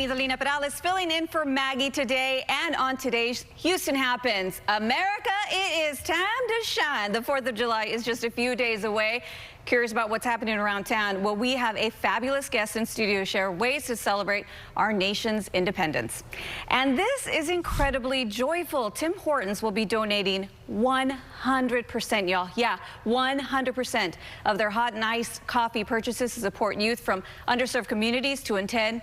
Idolina Perales filling in for Maggie today, and on today's Houston Happens. America, it is time to shine. The 4th of July is just a few days away. Curious about what's happening around town? Well, we have a fabulous guest in studio to share ways to celebrate our nation's independence. And this is incredibly joyful. Tim Hortons will be donating 100%, y'all. Yeah, 100% of their hot and iced coffee purchases to support youth from underserved communities to attend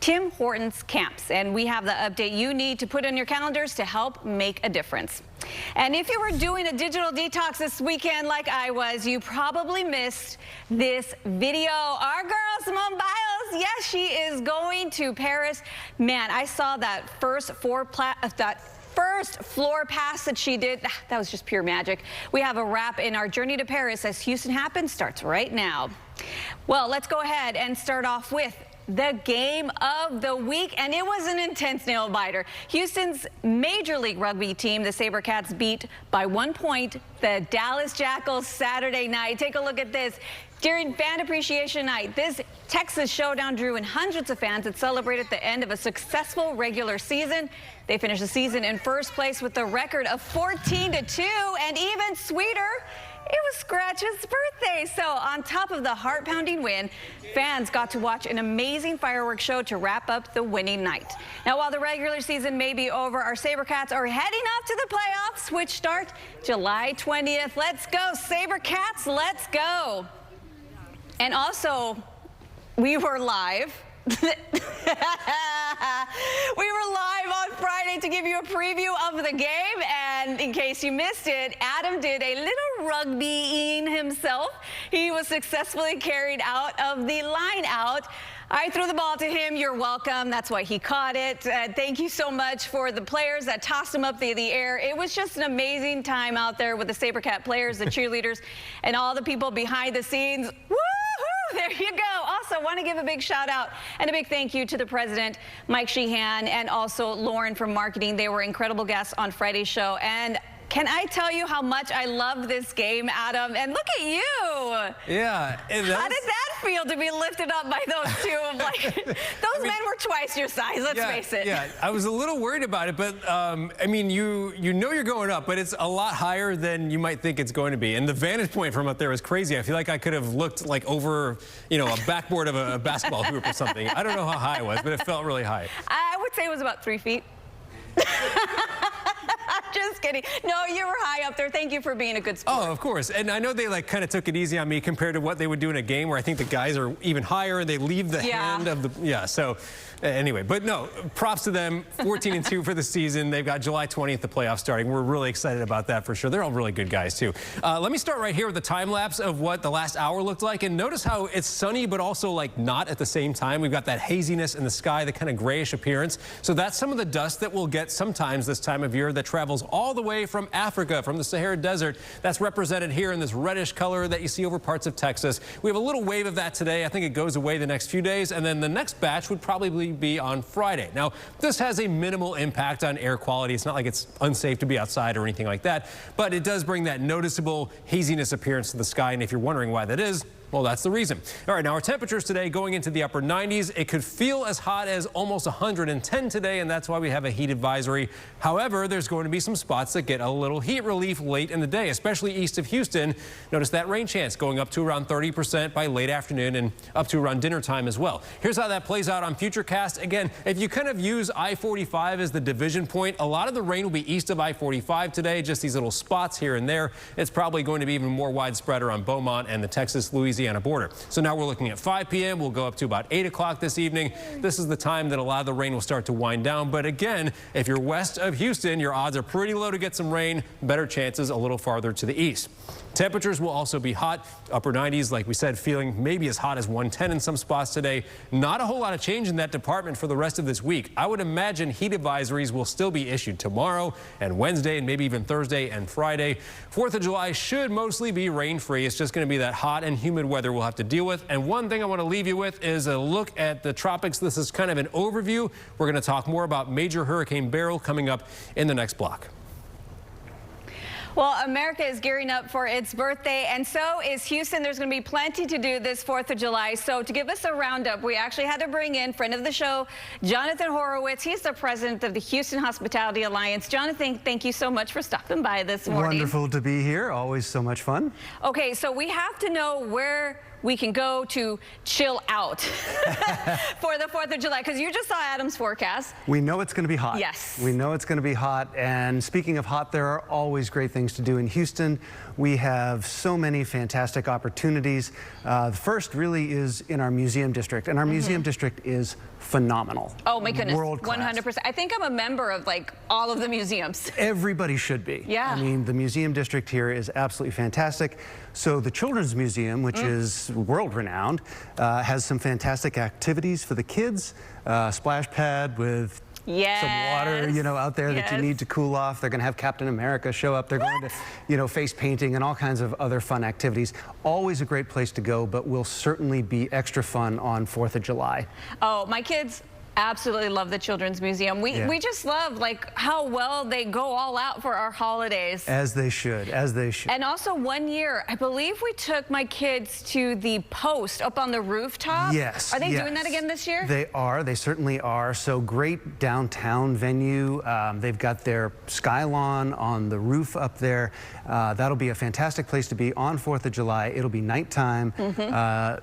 Tim Hortons camps. And we have the update you need to put on your calendars to help make a difference. And if you were doing a digital detox this weekend like I was, you probably missed this video. Our girl Simone Biles, yes, she is going to Paris. Man, I saw that first floor pass that she did. That was just pure magic. We have a wrap in our journey to Paris as Houston Happens starts right now. Well, let's go ahead and start off with the game of the week, and it was an intense nail biter. Houston's Major League Rugby team, the SaberCats, beat by 1 point the Dallas Jackals Saturday night. Take a look at this. During Fan Appreciation Night, this Texas showdown drew in hundreds of fans that celebrated the end of a successful regular season. They finished the season in first place with a record of 14-2, and even sweeter, it was Scratch's birthday. So on top of the heart-pounding win, fans got to watch an amazing fireworks show to wrap up the winning night. Now, while the regular season may be over, our SaberCats are heading off to the playoffs, which start July 20th. Let's go, SaberCats, let's go. And also, we were live. We were live on Friday to give you a preview of the game, and in case you missed it, Adam did a little rugbying himself. He was successfully carried out of the line out. I threw the ball to him. You're welcome. That's why he caught it. Thank you so much for the players that tossed him up the air. It was just an amazing time out there with the SaberCat players, the cheerleaders, and all the people behind the scenes. Woo! There you go. Also, want to give a big shout out and a big thank you to the president, Mike Sheehan, and also Lauren from marketing. They were incredible guests on Friday's show. And can I tell you how much I love this game, Adam? And look at you. Yeah. How did that feel to be lifted up by those two? Like, those men were twice your size, let's face it. Yeah, I was a little worried about it, but I mean, you know you're going up, but it's a lot higher than you might think it's going to be. And the vantage point from up there was crazy. I feel like I could have looked like over, you know, a backboard of a basketball hoop or something. I don't know how high it was, but it felt really high. I would say it was about 3 feet. Just kidding. No, you were high up there. Thank you for being a good sport. Oh, of course. And I know they like kind of took it easy on me compared to what they would do in a game where I think the guys are even higher and they leave the hand of the, so anyway, but no, props to them. 14-2 for the season. They've got July 20th, the playoffs starting. We're really excited about that for sure. They're all really good guys too. Let me start right here with the time lapse of what the last hour looked like, and notice how it's sunny but also like not at the same time. We've got that haziness in the sky, the kind of grayish appearance. So that's some of the dust that we'll get sometimes this time of year that travels all the way from Africa, from the Sahara Desert. That's represented here in this reddish color that you see over parts of Texas. We have a little wave of that today. I think it goes away the next few days, and then the next batch would probably be on Friday. Now, this has a minimal impact on air quality. It's not like it's unsafe to be outside or anything like that, but it does bring that noticeable haziness appearance to the sky, and if you're wondering why that is, well, that's the reason. All right, now our temperatures today going into the upper 90s. It could feel as hot as almost 110 today, and that's why we have a heat advisory. However, there's going to be some spots that get a little heat relief late in the day, especially east of Houston. Notice that rain chance going up to around 30% by late afternoon and up to around dinner time as well. Here's how that plays out on Futurecast. Again, if you kind of use I-45 as the division point, a lot of the rain will be east of I-45 today, just these little spots here and there. It's probably going to be even more widespread around Beaumont and the Texas-Louisiana border. So now we're looking at 5 p.m. We'll go up to about 8 o'clock this evening. This is the time that a lot of the rain will start to wind down. But again, if you're west of Houston, your odds are pretty low to get some rain. Better chances a little farther to the east. Temperatures will also be hot, upper 90s, like we said, feeling maybe as hot as 110 in some spots today. Not a whole lot of change in that department for the rest of this week. I would imagine heat advisories will still be issued tomorrow and Wednesday and maybe even Thursday and Friday. 4th of July should mostly be rain-free. It's just going to be that hot and humid weather we'll have to deal with. And one thing I want to leave you with is a look at the tropics. This is kind of an overview. We're going to talk more about Major Hurricane Beryl coming up in the next block. Well, America is gearing up for its birthday, and so is Houston. There's going to be plenty to do this 4th of July. So to give us a roundup, we actually had to bring in friend of the show, Jonathan Horowitz. He's the president of the Houston Hospitality Alliance. Jonathan, thank you so much for stopping by this morning. Wonderful to be here. Always so much fun. Okay, so we have to know where we can go to chill out for the 4th of July, because you just saw Adam's forecast. We know it's going to be hot. Yes. We know it's going to be hot. And speaking of hot, there are always great things to do in Houston. We have so many fantastic opportunities. The first really is in our museum district, and our museum district is phenomenal. Oh my goodness, World class. 100%. I think I'm a member of like all of the museums. Everybody should be. Yeah. I mean, the museum district here is absolutely fantastic. So the Children's Museum, which is world-renowned, has some fantastic activities for the kids. Splash pad with some water, you know, out there that you need to cool off. They're going to have Captain America show up. They're going to, you know, face painting and all kinds of other fun activities. Always a great place to go, but will certainly be extra fun on 4th of July. Oh, my kids absolutely love the Children's Museum. We just love like how well they go all out for our holidays. As they should, as they should. And also one year, I believe we took my kids to the Post up on the rooftop. Yes. Are they doing that again this year? They are. They certainly are. So great downtown venue. They've got their Skylon on the roof up there. That'll be a fantastic place to be on 4th of July. It'll be nighttime.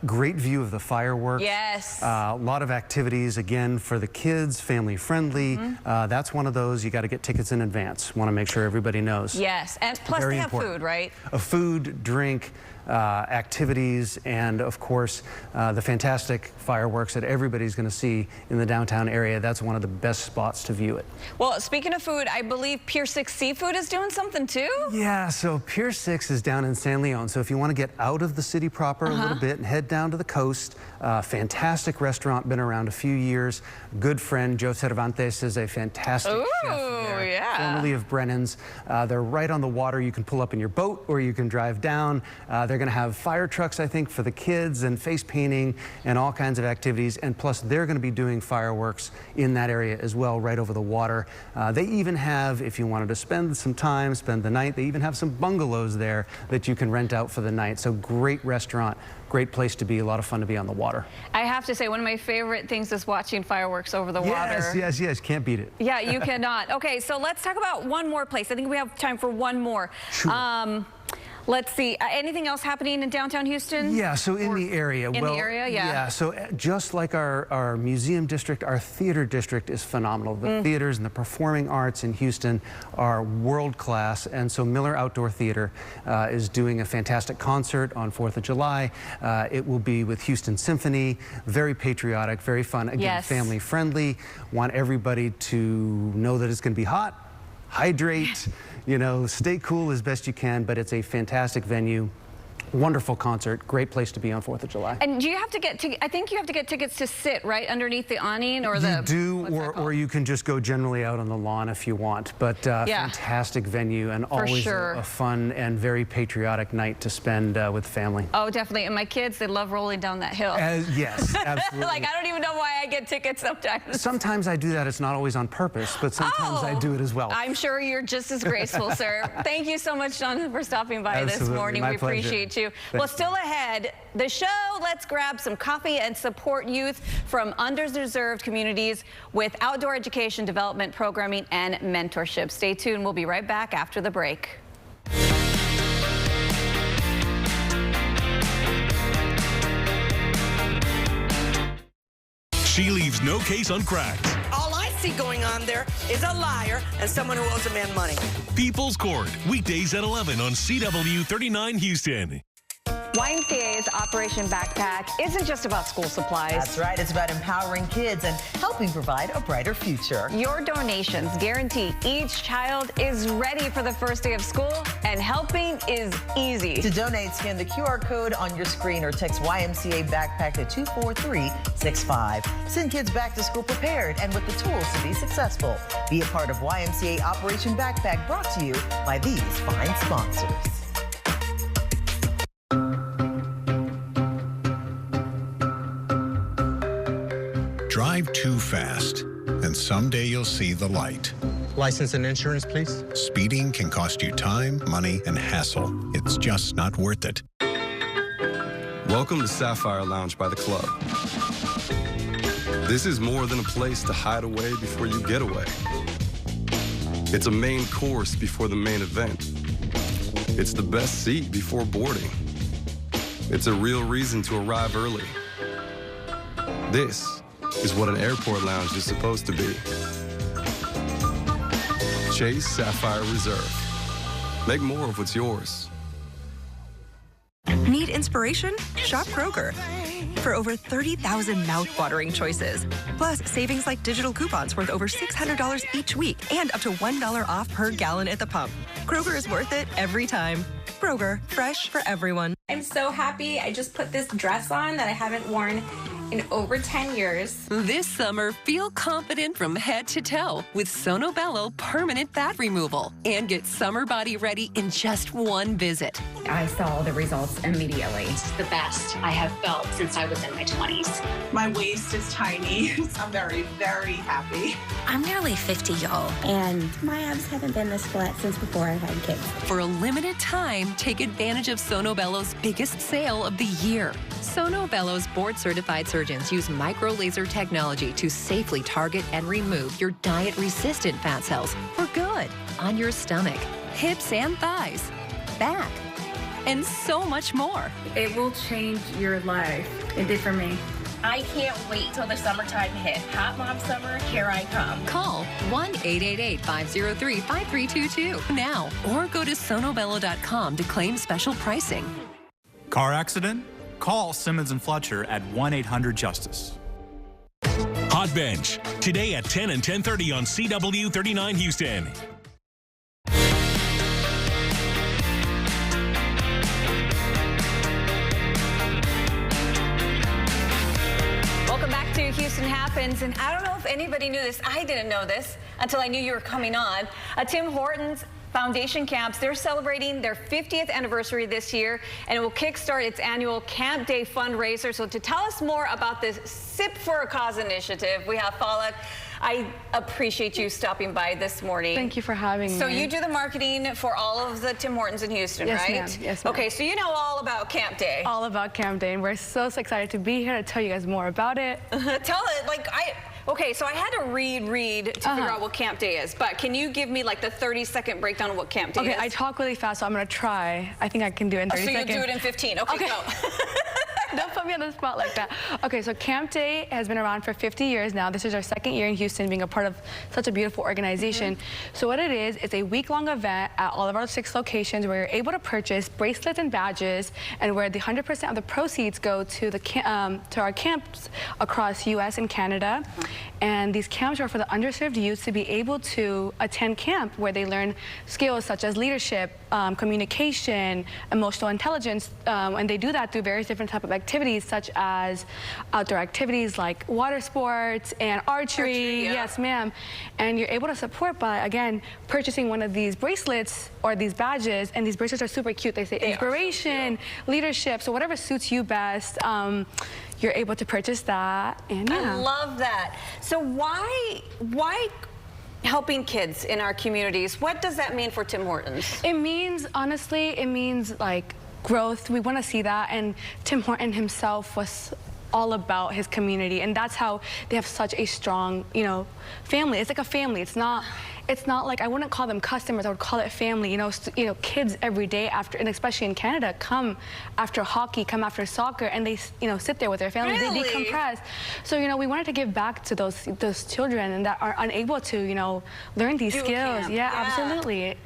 Great view of the fireworks. Yes. A lot of activities, again, for the kids, family friendly. That's one of those you got to get tickets in advance. Want to make sure everybody knows. Yes, and plus Very they have important. food, right? Food, drink, activities, and of course the fantastic fireworks that everybody's going to see in the downtown area. That's one of the best spots to view it. Well, speaking of food, I believe Pier 6 Seafood is doing something too? Yeah, so Pier 6 is down in San Leon. So if you want to get out of the city proper a little bit and head down to the coast, fantastic restaurant, been around a few years. Good friend Joe Cervantes is a fantastic chef there, formerly of Brennan's. They're right on the water. You can pull up in your boat or you can drive down. They're going to have fire trucks, I think, for the kids and face painting and all kinds of activities. And plus, they're going to be doing fireworks in that area as well, right over the water. They even have, if you wanted to spend some time, spend the night, they even have some bungalows there that you can rent out for the night. So great restaurant, great place to be, a lot of fun to be on the water. I have to say, one of my favorite things is watching fireworks over the water. Yes, can't beat it. Yeah, you cannot. Okay, so let's talk about one more place. I think we have time for one more. Sure. Let's see. Anything else happening in downtown Houston? Yeah, so in the area. In the area, yeah. Yeah, so just like our museum district, our theater district is phenomenal. The theaters and the performing arts in Houston are world class, and so Miller Outdoor Theater is doing a fantastic concert on 4th of July. It will be with Houston Symphony, very patriotic, very fun, again, family friendly. Want everybody to know that it's going to be hot, hydrate, you know, stay cool as best you can, but it's a fantastic venue. Wonderful concert, great place to be on 4th of July. And do you have to get I think you have to get tickets to sit right underneath the awning, or you do, or you can just go generally out on the lawn if you want. But fantastic venue, and always a fun and very patriotic night to spend with family. Oh, definitely. And my kids, they love rolling down that hill. Yes, absolutely. Like, I don't even know why I get tickets sometimes. Sometimes I do that. It's not always on purpose, but sometimes I do it as well. I'm sure you're just as graceful, sir. Thank you so much, Jonathan, for stopping by this morning. We appreciate you. Well, still ahead, the show, let's grab some coffee and support youth from underserved communities with outdoor education, development, programming, and mentorship. Stay tuned. We'll be right back after the break. She leaves no case uncracked. All I see going on there is a liar and someone who owes a man money. People's Court, weekdays at 11 on CW 39 Houston. YMCA's Operation Backpack isn't just about school supplies. That's right. It's about empowering kids and helping provide a brighter future. Your donations guarantee each child is ready for the first day of school, and helping is easy. To donate, scan the QR code on your screen or text YMCA Backpack to 24365. Send kids back to school prepared and with the tools to be successful. Be a part of YMCA Operation Backpack, brought to you by these fine sponsors. Drive too fast, and someday you'll see the light. License and insurance, please. Speeding can cost you time, money, and hassle. It's just not worth it. Welcome to Sapphire Lounge by the Club. This is more than a place to hide away before you get away. It's a main course before the main event. It's the best seat before boarding. It's a real reason to arrive early. This is what an airport lounge is supposed to be. Chase Sapphire Reserve. Make more of what's yours. Need inspiration? Shop Kroger. For over 30,000 mouth-watering choices. Plus, savings like digital coupons worth over $600 each week and up to $1 off per gallon at the pump. Kroger is worth it every time. Kroger, fresh for everyone. I'm so happy I just put this dress on that I haven't worn in over 10 years. This summer, feel confident from head to toe with Sonobello Permanent Fat Removal and get summer body ready in just one visit. I saw the results immediately. It's the best I have felt since I was in my 20s. My waist is tiny. I'm very, very happy. I'm nearly 50, y'all, and my abs haven't been this flat since before I had kids. For a limited time, take advantage of Sonobello's biggest sale of the year. Sonobello's board-certified surgeons use micro-laser technology to safely target and remove your diet-resistant fat cells for good on your stomach, hips and thighs, back, and so much more. It will change your life. It did for me. I can't wait till the summertime hit. Hot Mom Summer, here I come. Call 1-888-503-5322 now or go to sonobello.com to claim special pricing. Car accident? Call Simmons & Fletcher at 1-800-JUSTICE. Hot Bench, today at 10 and 10:30 on CW 39 Houston. Welcome back to Houston Happens, and I don't know if anybody knew this. I didn't know this until I knew you were coming on. Tim Hortons Foundation Camps, they're celebrating their 50th anniversary this year, and it will kickstart its annual Camp Day fundraiser. So to tell us more about this Sip for a Cause initiative, we have Falak. I appreciate you stopping by this morning. Thank you for having me. So you do the marketing for all of the Tim Hortons in Houston, yes, right? Ma'am. Yes, ma'am. Okay, so you know all about Camp Day. All about Camp Day, and we're so excited to be here to tell you guys more about it. Tell it, okay, so I had to read to figure out what Camp Day is, but can you give me like the 30-second breakdown of what Camp Day is? Okay, I talk really fast, so I'm gonna try. I think I can do it in 30 seconds. So you do it in 15, okay. Go. Don't put me on the spot like that. Okay, so Camp Day has been around for 50 years now. This is our second year in Houston being a part of such a beautiful organization. So what it is, it's a week-long event at all of our 6 locations where you're able to purchase bracelets and badges, and where the 100% of the proceeds go to the to our camps across U.S. and Canada. And these camps are for the underserved youth to be able to attend camp where they learn skills such as leadership, communication, emotional intelligence, and they do that through various different types of activities such as outdoor activities like water sports and archery. Yeah. Yes, ma'am. And you're able to support by, again, purchasing one of these bracelets or these badges, and these bracelets are super cute. They say inspiration, leadership, so whatever suits you best. You're able to purchase that, and yeah. I love that. So why helping kids in our communities? What does that mean for Tim Hortons? It means, honestly, it means like growth. We want to see that, and Tim Horton himself was all about his community, and that's how they have such a strong, family. It's like a family. It's not like, I wouldn't call them customers, I would call it family. Kids every day after, and especially in Canada, come after hockey, come after soccer, and they, sit there with their families. Really? They decompress. So, we wanted to give back to those children and that are unable to, learn these skills. Yeah, absolutely.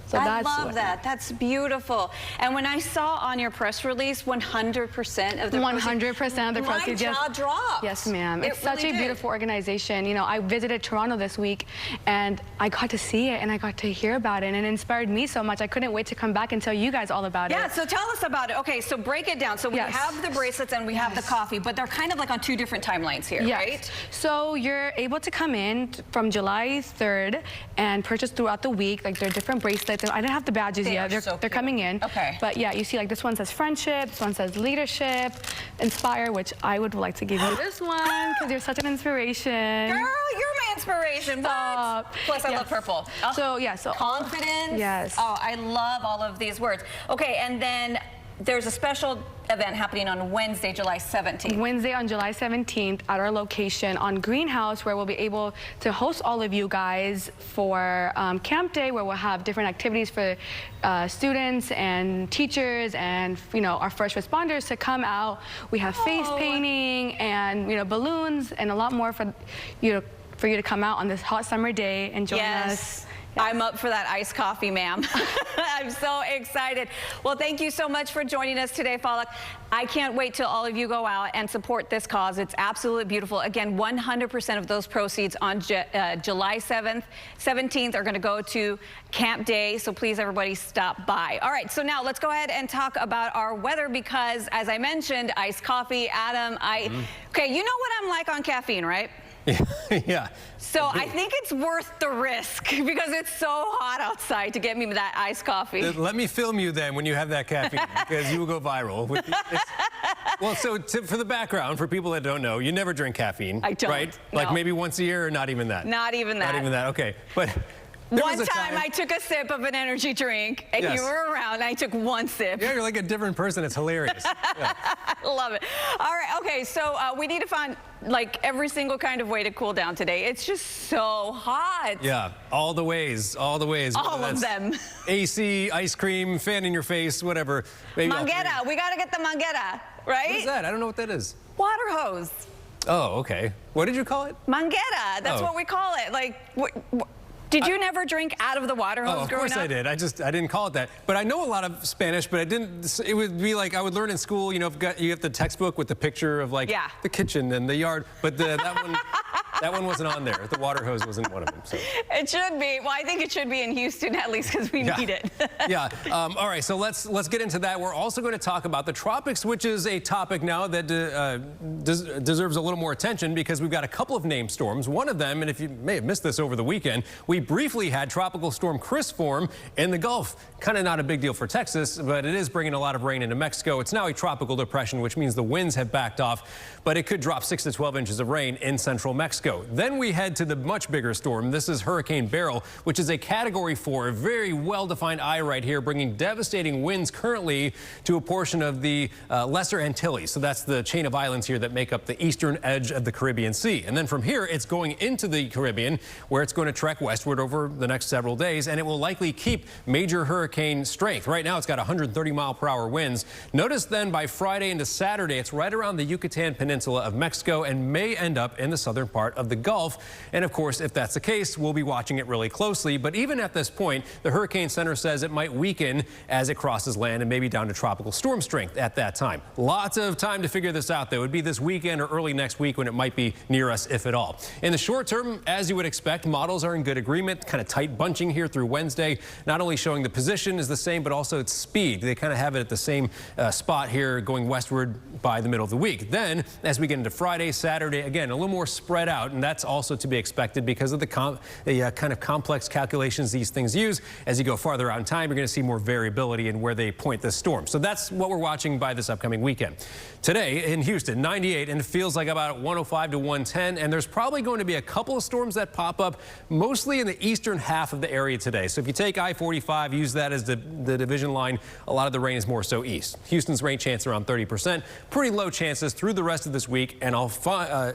So I love that. That's beautiful. And when I saw on your press release, 100% of the 100% of the proceeds. My jaw dropped. Yes, ma'am. It's such a beautiful organization. I visited Toronto this week, and I got to see it, and I got to hear about it, and it inspired me so much. I couldn't wait to come back and tell you guys all about it. Yeah, so tell us about it. Okay, so break it down. So we have the bracelets and we have the coffee, but they're kind of like on 2 different timelines here, right? So you're able to come in from July 3rd and purchase throughout the week. Like, there are different bracelets. I didn't have the badges yet. They're coming in. Okay. But yeah, you see, like, this one says friendship, this one says leadership, inspire, which I would like to give you this one because you're such an inspiration. Girl, you're my inspiration. What? Plus, I love purple. Oh, So confidence. Yes. Oh, I love all of these words. Okay, and then there's a special event happening on Wednesday, July 17th. Wednesday on July 17th at our location on Greenhouse, where we'll be able to host all of you guys for Camp Day, where we'll have different activities for students and teachers and our first responders to come out. We have face painting and balloons and a lot more for you to come out on this hot summer day and join us. I'm up for that iced coffee, ma'am. I'm so excited. Well, thank you so much for joining us today, Falak. I can't wait till all of you go out and support this cause. It's absolutely beautiful. Again, 100% of those proceeds on July 17th are going to go to Camp Day. So please, everybody, stop by. All right, so now let's go ahead and talk about our weather because, as I mentioned, iced coffee, Adam, okay, you know what I'm like on caffeine, right? Yeah. So I think it's worth the risk because it's so hot outside to get me that iced coffee. Let me film you then when you have that caffeine because you will go viral. Well, so for the background, for people that don't know, you never drink caffeine. I don't. Right? No. Like maybe once a year or not even that? Not even that. Not even that. Okay. But one time I took a sip of an energy drink and you were around and I took one sip. Yeah, you're like a different person. It's hilarious. Yeah. I love it. All right. Okay. So we need to find like every single kind of way to cool down today. It's just so hot. Yeah. All the ways. All the ways. All of them. AC, ice cream, fan in your face, whatever. Maybe Manguera. We got to get the manguera, right? What is that? I don't know what that is. Water hose. Oh, okay. What did you call it? Manguera. That's what we call it. Like, did you never drink out of the water hose growing up? Of course I did. I didn't call it that. But I know a lot of Spanish, but I didn't. It would be like I would learn in school. You have the textbook with the picture of like the kitchen and the yard, but that one wasn't on there. The water hose wasn't one of them. So. It should be. Well, I think it should be in Houston at least because we need it. Yeah. All right. So let's get into that. We're also going to talk about the tropics, which is a topic now that deserves a little more attention because we've got a couple of named storms. One of them, and if you may have missed this over the weekend, we briefly had Tropical Storm Chris form in the Gulf. Kind of not a big deal for Texas, but it is bringing a lot of rain into Mexico. It's now a tropical depression, which means the winds have backed off, but it could drop 6 to 12 inches of rain in central Mexico. Then we head to the much bigger storm. This is Hurricane Beryl, which is a Category 4, a very well-defined eye right here, bringing devastating winds currently to a portion of the Lesser Antilles. So that's the chain of islands here that make up the eastern edge of the Caribbean Sea. And then from here, it's going into the Caribbean, where it's going to trek westward over the next several days, and it will likely keep major hurricane strength. Right now, it's got 130-mile-per-hour winds. Notice then by Friday into Saturday, it's right around the Yucatan Peninsula of Mexico and may end up in the southern part of the Gulf. And of course, if that's the case, we'll be watching it really closely. But even at this point, the Hurricane Center says it might weaken as it crosses land and maybe down to tropical storm strength at that time. Lots of time to figure this out, though. It would be this weekend or early next week when it might be near us, if at all. In the short term, as you would expect, models are in good agreement. Kind of tight bunching here through Wednesday, not only showing the position is the same, but also its speed. They kind of have it at the same spot here going westward by the middle of the week. Then, as we get into Friday, Saturday, again, a little more spread out, and that's also to be expected because of the kind of complex calculations these things use. As you go farther out in time, you're going to see more variability in where they point this storm. So that's what we're watching by this upcoming weekend. Today in Houston, 98, and it feels like about 105 to 110, and there's probably going to be a couple of storms that pop up, mostly in the eastern half of the area today. So if you take I-45, use that as the division line, a lot of the rain is more so east. Houston's rain chance around 30%, pretty low chances through the rest of this week, and I'll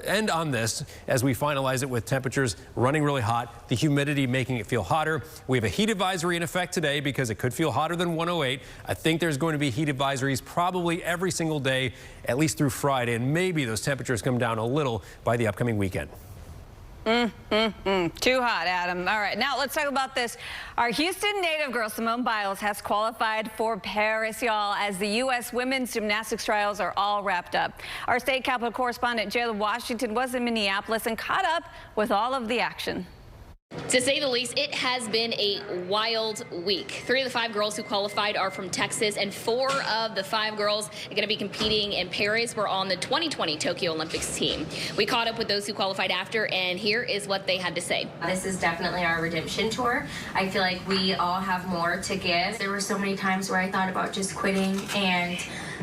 end on this as we finalize it with temperatures running really hot, the humidity making it feel hotter. We have a heat advisory in effect today because it could feel hotter than 108. I think there's going to be heat advisories probably every single day, at least through Friday, and maybe those temperatures come down a little by the upcoming weekend. Too hot, Adam. All right, now let's talk about this. Our Houston native girl, Simone Biles, has qualified for Paris, y'all, as the U.S. women's gymnastics trials are all wrapped up. Our state capitol correspondent, Jayla Washington, was in Minneapolis and caught up with all of the action. To say the least, it has been a wild week. 3 of the 5 girls who qualified are from Texas, and 4 of the 5 girls are going to be competing in Paris. We're on the 2020 Tokyo Olympics team. We caught up with those who qualified after, and here is what they had to say. This is definitely our redemption tour. I feel like we all have more to give. There were so many times where I thought about just quitting, and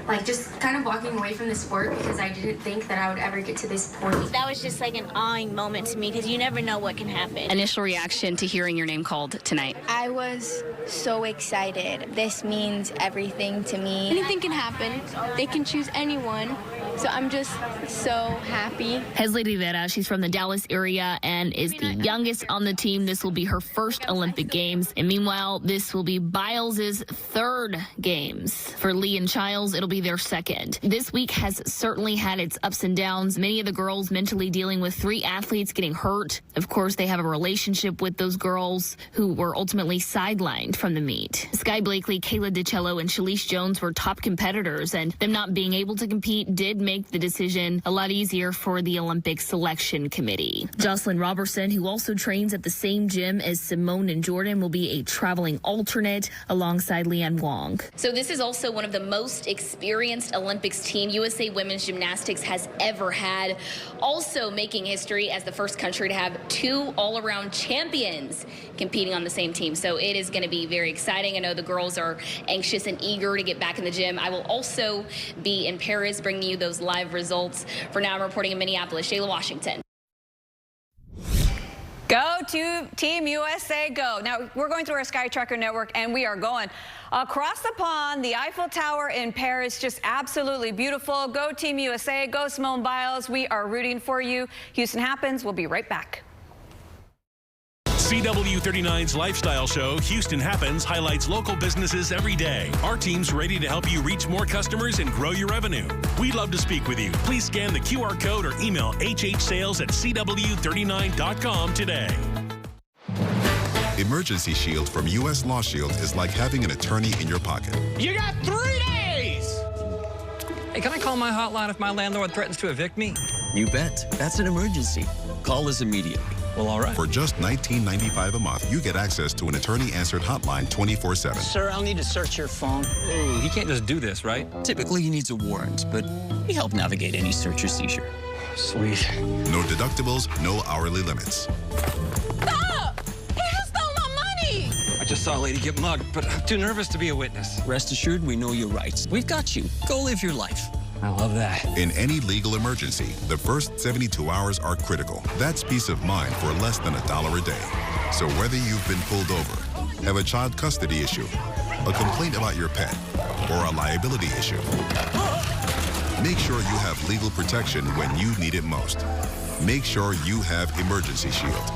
like just kind of walking away from the sport because I didn't think that I would ever get to this point. That was just like an awing moment to me because you never know what can happen. Initial reaction to hearing your name called tonight? I was so excited. This means everything to me. Anything can happen. They can choose anyone. So I'm just so happy. Hesley Rivera, she's from the Dallas area and is the youngest on the team. This will be her first Olympic Games. And meanwhile, this will be Biles' third Games. For Lee and Childs, it'll be their second. This week has certainly had its ups and downs. Many of the girls mentally dealing with 3 athletes getting hurt. Of course, they have a relationship with those girls who were ultimately sidelined from the meet. Sky Blakely, Kayla DiCello, and Shalice Jones were top competitors, and them not being able to compete did make the decision a lot easier for the Olympic Selection Committee. Jocelyn Robertson, who also trains at the same gym as Simone and Jordan, will be a traveling alternate alongside Leanne Wong. So this is also one of the most experienced Olympics team USA Women's Gymnastics has ever had, also making history as the first country to have 2 all-around champions competing on the same team. So it is going to be very exciting. I know the girls are anxious and eager to get back in the gym. I will also be in Paris bringing you those live results. For now, I'm reporting in Minneapolis. Shayla Washington. Go to Team USA, go. Now, we're going through our Sky Tracker network, and we are going across the pond. The Eiffel Tower in Paris, just absolutely beautiful. Go Team USA, go Simone Biles. We are rooting for you. Houston Happens. We'll be right back. CW39's lifestyle show, Houston Happens, highlights local businesses every day. Our team's ready to help you reach more customers and grow your revenue. We'd love to speak with you. Please scan the QR code or email hhsales@cw39.com today. Emergency Shield from U.S. Law Shield is like having an attorney in your pocket. You got 3 days! Hey, can I call my hotline if my landlord threatens to evict me? You bet. That's an emergency. Call us immediately. Well, all right. For just $19.95 a month, you get access to an attorney-answered hotline 24/7. Sir, I'll need to search your phone. Ooh, he can't just do this, right? Typically, he needs a warrant, but we help navigate any search or seizure. Sweet. No deductibles, no hourly limits. Stop! He just stole my money! I just saw a lady get mugged, but I'm too nervous to be a witness. Rest assured, we know your rights. We've got you. Go live your life. I love that. In any legal emergency, the first 72 hours are critical. That's peace of mind for less than $1 a day. So whether you've been pulled over, have a child custody issue, a complaint about your pet, or a liability issue, make sure you have legal protection when you need it most. Make sure you have Emergency Shield.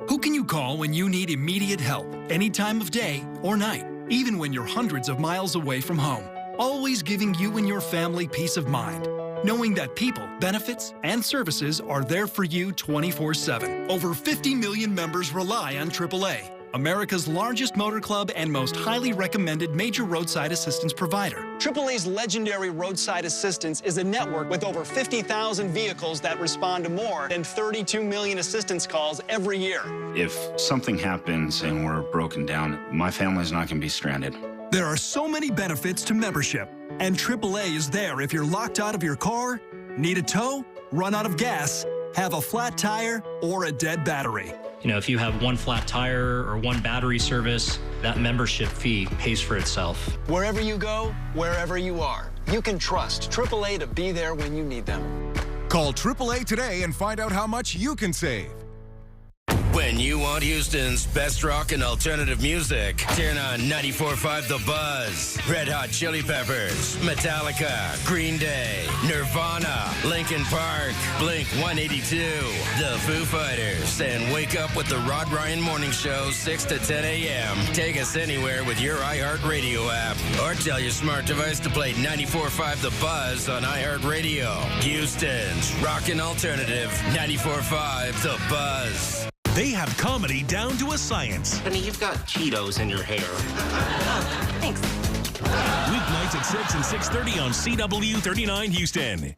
Who can you call when you need immediate help, any time of day or night, even when you're hundreds of miles away from home? Always giving you and your family peace of mind, knowing that people, benefits, and services are there for you 24/7. Over 50 million members rely on AAA, America's largest motor club and most highly recommended major roadside assistance provider. AAA's legendary roadside assistance is a network with over 50,000 vehicles that respond to more than 32 million assistance calls every year. If something happens and we're broken down, my family's not going to be stranded. There are so many benefits to membership, and AAA is there if you're locked out of your car, need a tow, run out of gas, have a flat tire, or a dead battery. You know, if you have one flat tire or one battery service, that membership fee pays for itself. Wherever you go, wherever you are, you can trust AAA to be there when you need them. Call AAA today and find out how much you can save. When you want Houston's best rock and alternative music, turn on 94.5 The Buzz. Red Hot Chili Peppers, Metallica, Green Day, Nirvana, Linkin Park, Blink 182, The Foo Fighters, and wake up with the Rod Ryan Morning Show, 6 to 10 a.m. Take us anywhere with your iHeartRadio app, or tell your smart device to play 94.5 The Buzz on iHeartRadio. Houston's rockin' alternative, 94.5 The Buzz. They have comedy down to a science. Honey, you've got Cheetos in your hair. Thanks. Weeknights at 6 and 6:30 on CW39 Houston.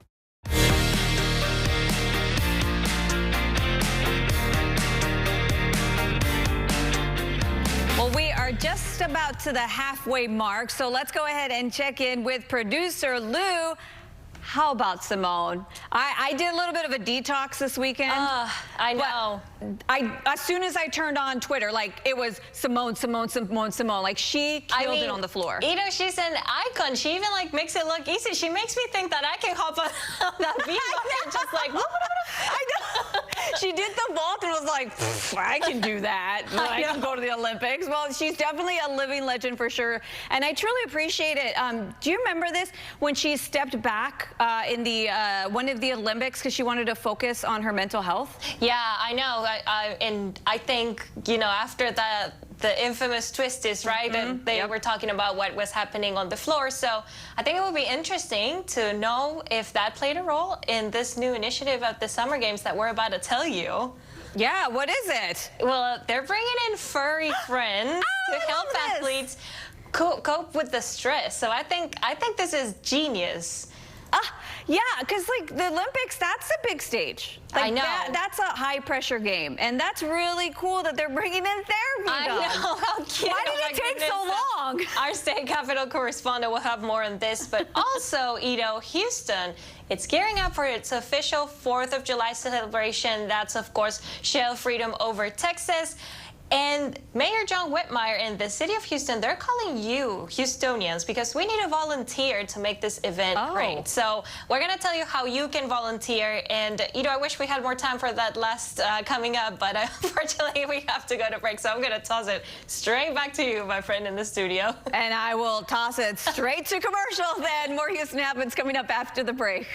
Well, we are just about to the halfway mark, so let's go ahead and check in with producer Lou. How about Simone? I did a little bit of a detox this weekend. I know. As soon as I turned on Twitter, like, it was Simone. Like, she killed it on the floor. You know, she's an icon. She even, like, makes it look easy. She makes me think that I can hop on that beat and just like, I know. She did the vault and was like, I can do that. I can go to the Olympics. Well, she's definitely a living legend for sure. And I truly appreciate it. Do you remember this when she stepped back in the one of the Olympics because she wanted to focus on her mental health? Yeah, I know. And I think, you know, after the infamous twisties, right? And they were talking about what was happening on the floor. So I think it would be interesting to know if that played a role in this new initiative of the Summer Games that we're about to tell you. Yeah, what is it? Well, they're bringing in furry friends to help athletes cope with the stress. So I think this is genius. Yeah, because, like, the Olympics, that's a big stage. Like, I know. That's a high-pressure game, and that's really cool that they're bringing in therapy. I know. How cute. Why did it take so long? Our state capitol correspondent will have more on this, but also, Ito, Houston, it's gearing up for its official 4th of July celebration. That's, of course, Shell Freedom over Texas. And Mayor John Whitmire in the city of Houston, they're calling you Houstonians because we need a volunteer to make this event great. So we're going to tell you how you can volunteer. And, you know, I wish we had more time for that last coming up, but unfortunately we have to go to break. So I'm going to toss it straight back to you, my friend in the studio. And I will toss it straight to commercial then. More Houston Happens coming up after the break.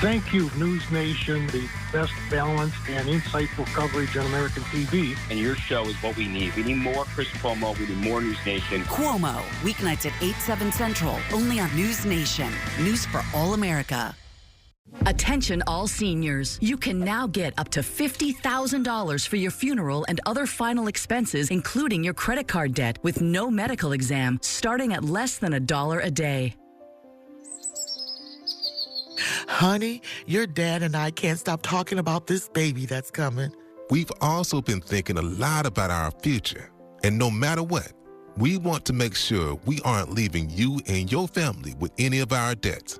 Thank you, News Nation, the best balanced and insightful coverage on American TV. And your show is what we need. We need more Chris Cuomo. We need more News Nation. Cuomo, weeknights at 8, 7 Central, only on News Nation. News for all America. Attention all seniors. You can now get up to $50,000 for your funeral and other final expenses, including your credit card debt, with no medical exam, starting at less than $1 a day. Honey, your dad and I can't stop talking about this baby that's coming. We've also been thinking a lot about our future. And no matter what, we want to make sure we aren't leaving you and your family with any of our debts.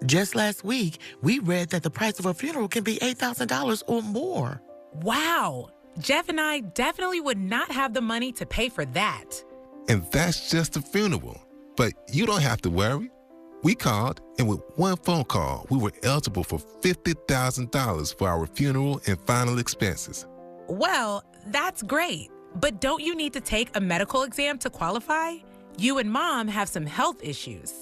Just last week, we read that the price of a funeral can be $8,000 or more. Wow. Jeff and I definitely would not have the money to pay for that. And that's just a funeral. But you don't have to worry. We called, and with one phone call, we were eligible for $50,000 for our funeral and final expenses. Well, that's great. But don't you need to take a medical exam to qualify? You and Mom have some health issues.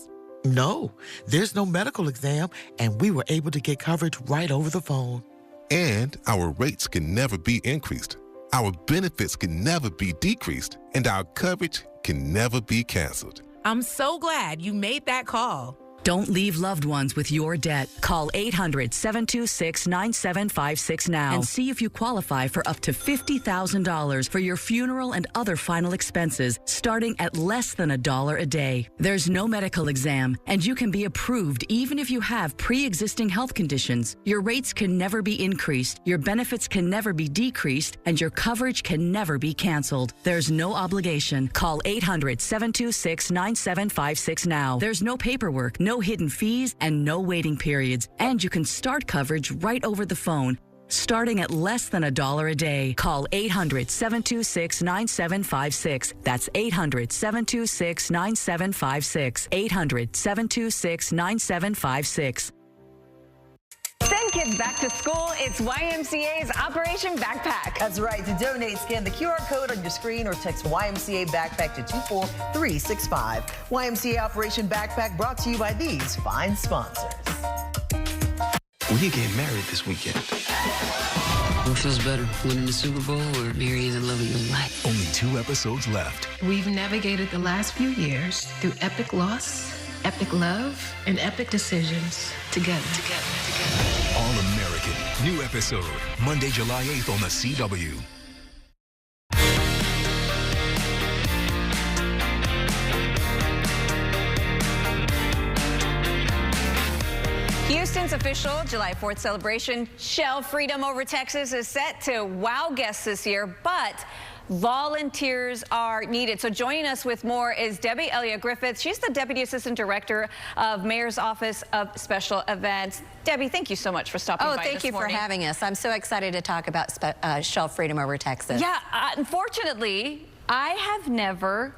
No, there's no medical exam, and we were able to get coverage right over the phone. And our rates can never be increased. Our benefits can never be decreased, and our coverage can never be canceled. I'm so glad you made that call. Don't leave loved ones with your debt. Call 800-726-9756 now and see if you qualify for up to $50,000 for your funeral and other final expenses, starting at less than $1 a day. There's no medical exam, and you can be approved even if you have pre-existing health conditions. Your rates can never be increased, your benefits can never be decreased, and your coverage can never be canceled. There's no obligation. Call 800-726-9756 now. There's no paperwork, no hidden fees, and no waiting periods. And you can start coverage right over the phone, starting at less than $1 a day. Call 800-726-9756. That's 800-726-9756. 800-726-9756. Send kids back to school. It's YMCA's Operation Backpack. That's right. To donate, scan the QR code on your screen or text YMCA Backpack to 24365. YMCA Operation Backpack brought to you by these fine sponsors. Well, you're getting married this weekend. What feels better, winning the Super Bowl or marrying the love of your life? Only 2 episodes left. We've navigated the last few years through epic loss, epic love, and epic decisions together. All American. New episode. Monday, July 8th on the CW. Houston's official July 4th celebration, Shell Freedom over Texas, is set to wow guests this year, but volunteers are needed. So joining us with more is Debbie Elliott Griffith. She's the Deputy Assistant Director of Mayor's Office of Special Events. Debbie, thank you so much for stopping by this morning. Oh, thank you for having us. I'm so excited to talk about Shelf Freedom Over Texas. Yeah, unfortunately, I have never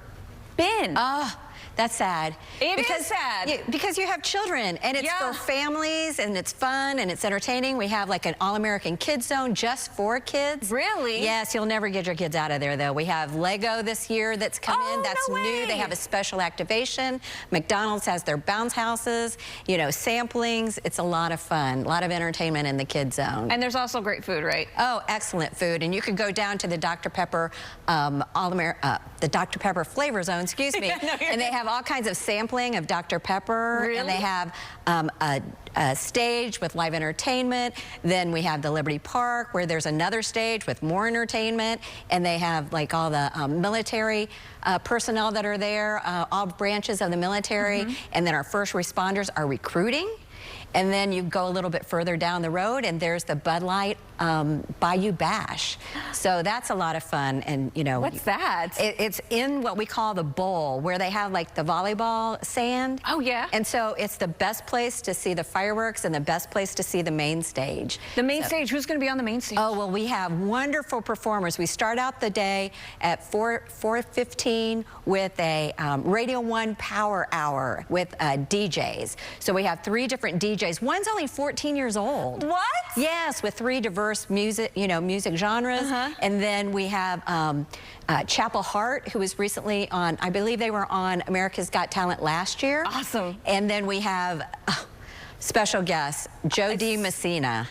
been. Oh, that's sad. It is sad. Because you have children, and it's for families, and it's fun, and it's entertaining. We have like an all-American kids zone just for kids. Really? Yes, you'll never get your kids out of there, though. We have Lego this year that's come in. That's new. They have a special activation. McDonald's has their bounce houses, you know, samplings. It's a lot of fun, a lot of entertainment in the kids zone. And there's also great food, right? Oh, excellent food. And you can go down to the Dr. Pepper, the Dr. Pepper flavor zone, excuse me, and they have all kinds of sampling of Dr. Pepper. Really? And they have a stage with live entertainment. Then we have the Liberty Park, where there's another stage with more entertainment. And they have like all the military personnel that are there, all branches of the military. And then our first responders are recruiting. And then you go a little bit further down the road, and there's the Bud Light Bayou Bash. So that's a lot of fun. And you know, what's that? It's in what we call the bowl, where they have like the volleyball sand. Oh yeah. And so it's the best place to see the fireworks and the best place to see the main stage. The main stage. Who's going to be on the main stage? Oh well, we have wonderful performers. We start out the day at 4:15 with a Radio 1 Power Hour with DJs. So we have 3 different DJs. One's only 14 years old. What? Yes, with 3 diverse music genres. And then we have Chapel Hart, who was recently on, I believe they were on America's Got Talent last year. Awesome. And then we have special guest, Joe D. Messina.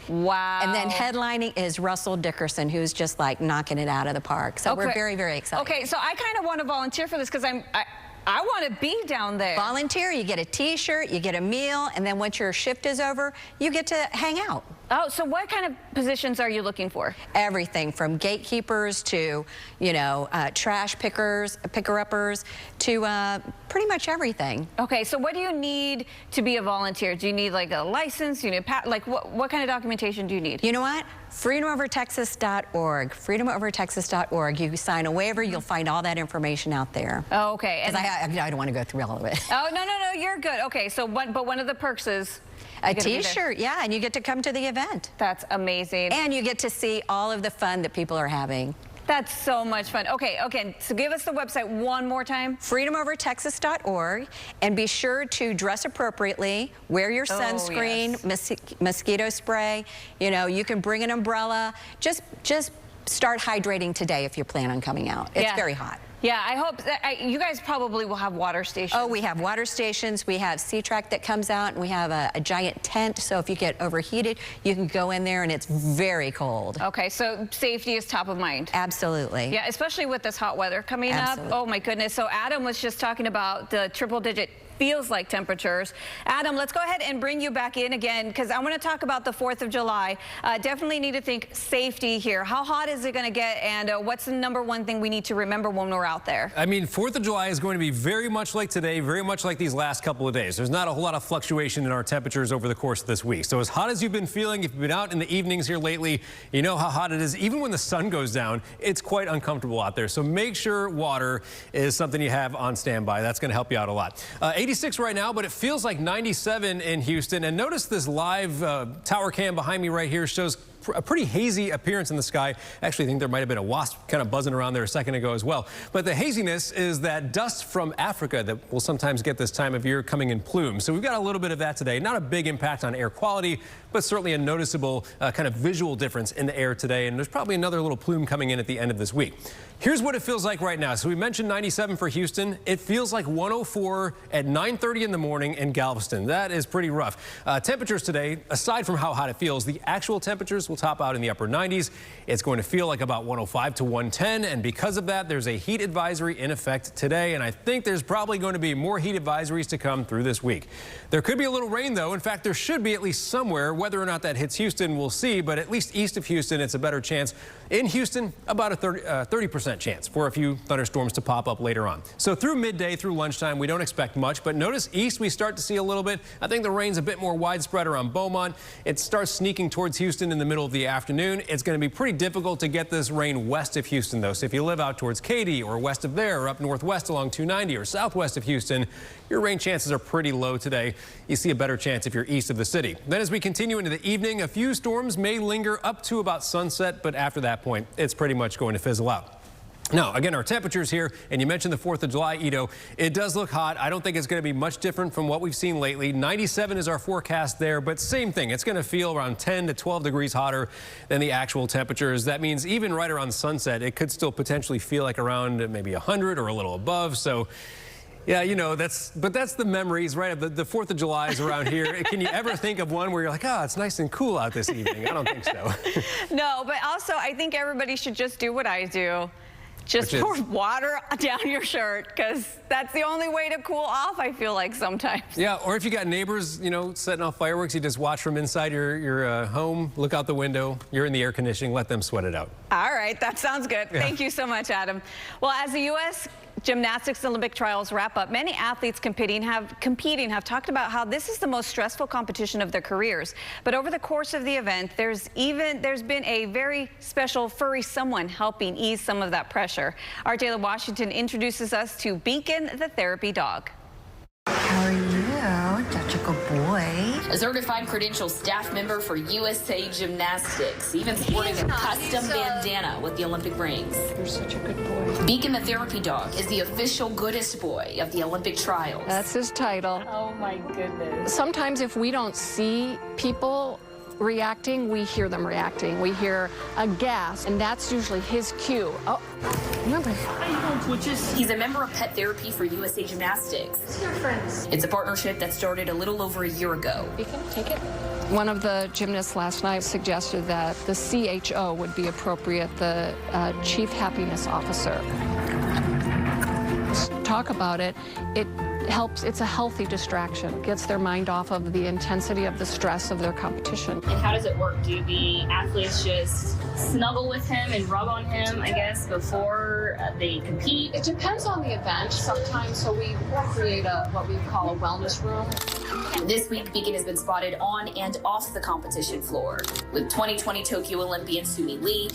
Wow. And then headlining is Russell Dickerson, who's just like knocking it out of the park. So we're very, very excited. Okay, so I kind of want to volunteer for this because I want to be down there. Volunteer, you get a t-shirt, you get a meal, and then once your shift is over, you get to hang out. Oh, so what kind of positions are you looking for? Everything from gatekeepers to, you know, trash picker-uppers to pretty much everything. Okay, so what do you need to be a volunteer? Do you need like a license? Do you need like what kind of documentation do you need? You know what? FreedomOverTexas.org. FreedomOverTexas.org. You sign a waiver, you'll find all that information out there. Oh, okay. Because I don't want to go through all of it. Oh, no, you're good. Okay, so but one of the perks is a t-shirt, yeah, and you get to come to the event. That's amazing. And you get to see all of the fun that people are having. That's so much fun. Okay, so give us the website one more time. FreedomOverTexas.org, and be sure to dress appropriately, wear your sunscreen, mosquito spray. You know, you can bring an umbrella. Just start hydrating today if you plan on coming out. It's very hot. Yeah, I hope that you guys probably will have water stations. Oh, we have water stations. We have Sea-Track that comes out, and we have a giant tent. So if you get overheated, you can go in there, and it's very cold. Okay, so safety is top of mind. Absolutely. Yeah, especially with this hot weather coming up. Oh my goodness. So Adam was just talking about the triple-digit feels like temperatures. Adam, let's go ahead and bring you back in again, because I want to talk about the 4th of July. Definitely need to think safety here. How hot is it going to get, and what's the #1 thing we need to remember when we're out there? I mean, 4th of July is going to be very much like today, very much like these last couple of days. There's not a whole lot of fluctuation in our temperatures over the course of this week. So as hot as you've been feeling, if you've been out in the evenings here lately, you know how hot it is. Even when the sun goes down, it's quite uncomfortable out there. So make sure water is something you have on standby. That's going to help you out a lot. 86 right now, but it feels like 97 in Houston. And notice this live tower cam behind me right here shows a pretty hazy appearance in the sky. Actually, I think there might have been a wasp kind of buzzing around there a second ago as well. But the haziness is that dust from Africa that we'll sometimes get this time of year coming in plumes. So we've got a little bit of that today. Not a big impact on air quality, but certainly a noticeable kind of visual difference in the air today. And there's probably another little plume coming in at the end of this week. Here's what it feels like right now. So we mentioned 97 for Houston. It feels like 104 at 9:30 in the morning in Galveston. That is pretty rough. Temperatures today, aside from how hot it feels, the actual temperatures will top out in the upper 90s. It's going to feel like about 105 to 110. And because of that, there's a heat advisory in effect today. And I think there's probably going to be more heat advisories to come through this week. There could be a little rain, though. In fact, there should be at least somewhere. Whether or not that hits Houston, we'll see. But at least east of Houston, it's a better chance. In Houston, about a 30% chance for a few thunderstorms to pop up later on. So through midday, through lunchtime, we don't expect much. But notice east, we start to see a little bit. I think the rain's a bit more widespread around Beaumont. It starts sneaking towards Houston in the middle middle of the afternoon. It's going to be pretty difficult to get this rain west of Houston, though. So if you live out towards Katy or west of there or up northwest along 290 or southwest of Houston, your rain chances are pretty low today. You see a better chance if you're east of the city. Then as we continue into the evening, a few storms may linger up to about sunset, but after that point, it's pretty much going to fizzle out. Now, again, our temperatures here, and you mentioned the 4th of July, Ito. It does look hot. I don't think it's going to be much different from what we've seen lately. 97 is our forecast there, but same thing. It's going to feel around 10 to 12 degrees hotter than the actual temperatures. That means even right around sunset, it could still potentially feel like around maybe 100 or a little above. So, yeah, you know, that's the memories, right? The 4th of July is around here. Can you ever think of one where you're like, oh, it's nice and cool out this evening? I don't think so. No, but also I think everybody should just do what I do. Just pour water down your shirt, because that's the only way to cool off, I feel like, sometimes. Yeah, or if you got neighbors, you know, setting off fireworks, you just watch from inside your home, look out the window, you're in the air conditioning, let them sweat it out. All right, that sounds good. Yeah. Thank you so much, Adam. Well, as the U.S. gymnastics Olympic trials wrap up, many athletes competing have talked about how this is the most stressful competition of their careers. But over the course of the event, there's been a very special furry someone helping ease some of that pressure. Our Jayla Washington introduces us to Beacon, the therapy dog. How are you? Such a good boy. A certified credential staff member for USA Gymnastics, even sporting a custom bandana with the Olympic rings. You're such a good boy. Beacon the Therapy Dog is the official goodest boy of the Olympic trials. That's his title. Oh my goodness. Sometimes if we don't see people reacting, we hear them reacting. We hear a gasp, and that's usually his cue. Oh, remember. He's a member of Pet Therapy for USA Gymnastics. It's a partnership that started a little over a year ago. You can take it. One of the gymnasts last night suggested that the CHO would be appropriate, the Chief Happiness Officer. Talk about it. It helps. It's a healthy distraction. Gets their mind off of the intensity of the stress of their competition. And how does it work? Do the athletes just snuggle with him and rub on him, I guess, before they compete? It depends on the event sometimes, so we create what we call a wellness room. This week, Beacon has been spotted on and off the competition floor with 2020 Tokyo Olympian Sumi Lee,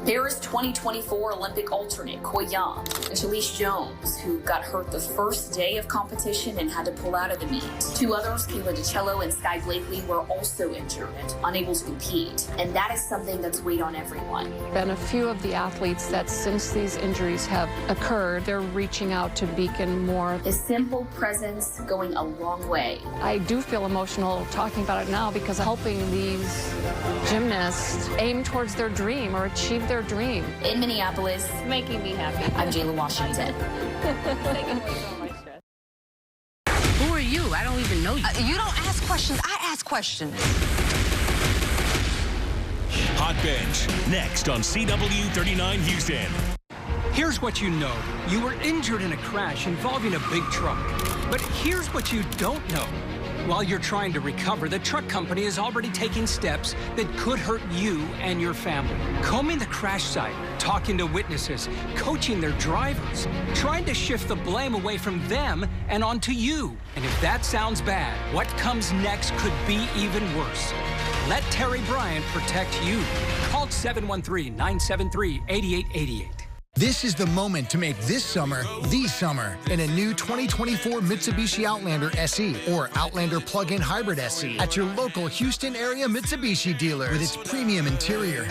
Paris 2024 Olympic alternate Koi Yang, and Shalice Jones, who got hurt the first day of competition and had to pull out of the meet. Two others, Kayla DiCello and Sky Blakely, were also injured and unable to compete, and that is something that's weighed on everyone. Been a few of the athletes that since these injuries have occurred, they're reaching out to Beacon more. His simple presence going a long way. I do feel emotional talking about it now because helping these gymnasts aim towards their dream or achieve their dream. In Minneapolis, making me happy. I'm Jayla Washington. Who are you? I don't even know you. You don't ask questions. I ask questions. Hot Bench, next on CW39 Houston. Here's what you know. You were injured in a crash involving a big truck. But here's what you don't know. While you're trying to recover, the truck company is already taking steps that could hurt you and your family. Combing the crash site, talking to witnesses, coaching their drivers, trying to shift the blame away from them and onto you. And if that sounds bad, what comes next could be even worse. Let Terry Bryant protect you. Call 713-973-8888. This is the moment to make this summer the summer in a new 2024 Mitsubishi Outlander SE or Outlander Plug-in Hybrid SE at your local Houston area Mitsubishi dealer with its premium interior.